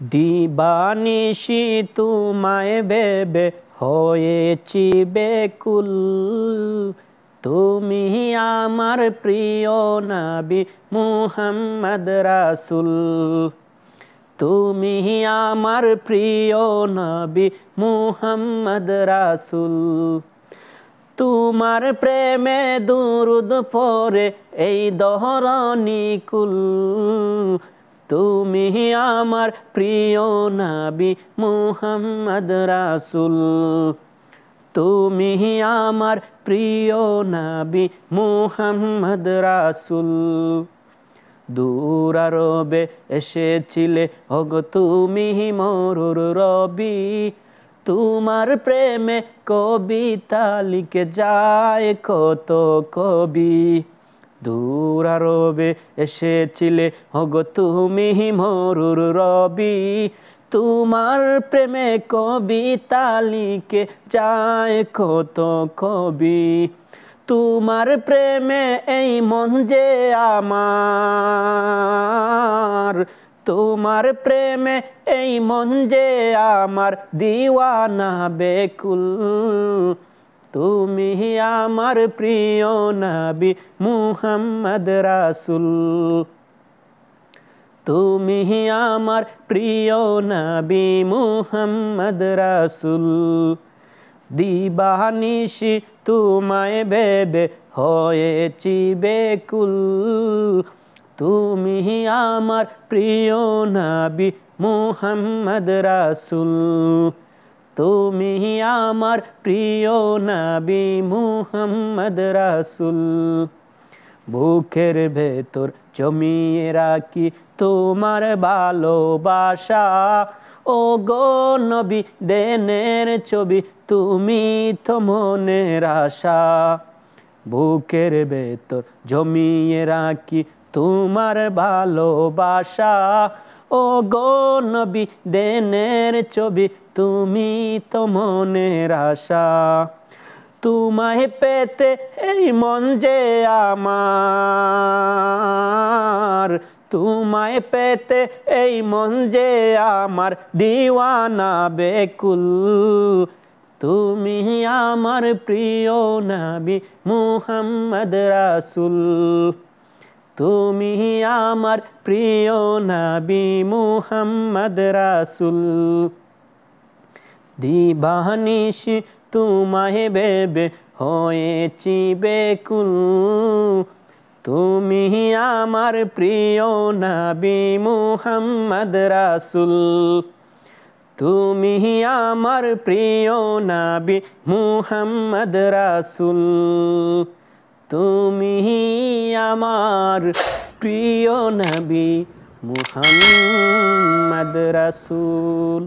দিবানিশি তোমায় ভেবে হয়েছি বেকুল, তুমি আমার প্রিয় নবী মুহাম্মদ রাসূল। তুমি আমার প্রিয় নবী মুহাম্মদ রাসূল। তোমার প্রেমে দুরুদ পড়ে এই ধরণী কুল, তুমি আমার প্রিয় নবী মুহাম্মদ রাসূল। তুমি আমার প্রিয় নবী মুহাম্মদ রাসূল। দূর আরবে এসেছিলে ওগো তুমি মরুর রবি, তোমার প্রেমে কবিতা লিখে যায় কত কবি। দূর আরবে এসেছিলে ওগো তুমি মরুর রবি, তোমার প্রেমে কবিতা লিখে যায় কত কবি। তোমার প্রেমে এই মন যে আমার, তোমার প্রেমে এই মন যে আমার দিওয়ানা বেকুল। তুমি আমার প্রিয় নবী মুহাম্মদ রাসূল। তুমি আমার প্রিয় নবী মুহাম্মদ রাসূল। দিবানিশি তোমায় ভেবে হয়েছি বেকুল, তুমি আমার প্রিয় নবী মুহাম্মদ রাসূল। তুমি আমার প্রিয় নবী মুহাম্মদ রাসূল। বুকের ভেতর জমিয়ে রাখি তোমার ভালোবাসা, ও গো নবী দেনের ছবি তুমি তো মনের আশা। বুকের ভেতর জমিয়ে রাখি তোমার ভালোবাসা, ও গো নবী দেনের ছবি তুমি তো মনের আশা। তোমায় পেতে এই মন যে আমার, তোমায় পেতে এই মন যে আমার দিওয়ানা বেকুল। তুমি আমার প্রিয় নবী মুহাম্মদ রাসূল। তুমি আমার প্রিয় নবী মুহাম্মদ রাসূল। দিবানিশি তোমায় ভেবে হয়েছি বেকুল, তুমি আমার প্রিয় নবী মুহাম্মদ রাসূল। তুমি আমার প্রিয় নবী মুহাম্মদ রাসূল। তুমি আমার প্রিয় নবী মুহাম্মদ রাসূল।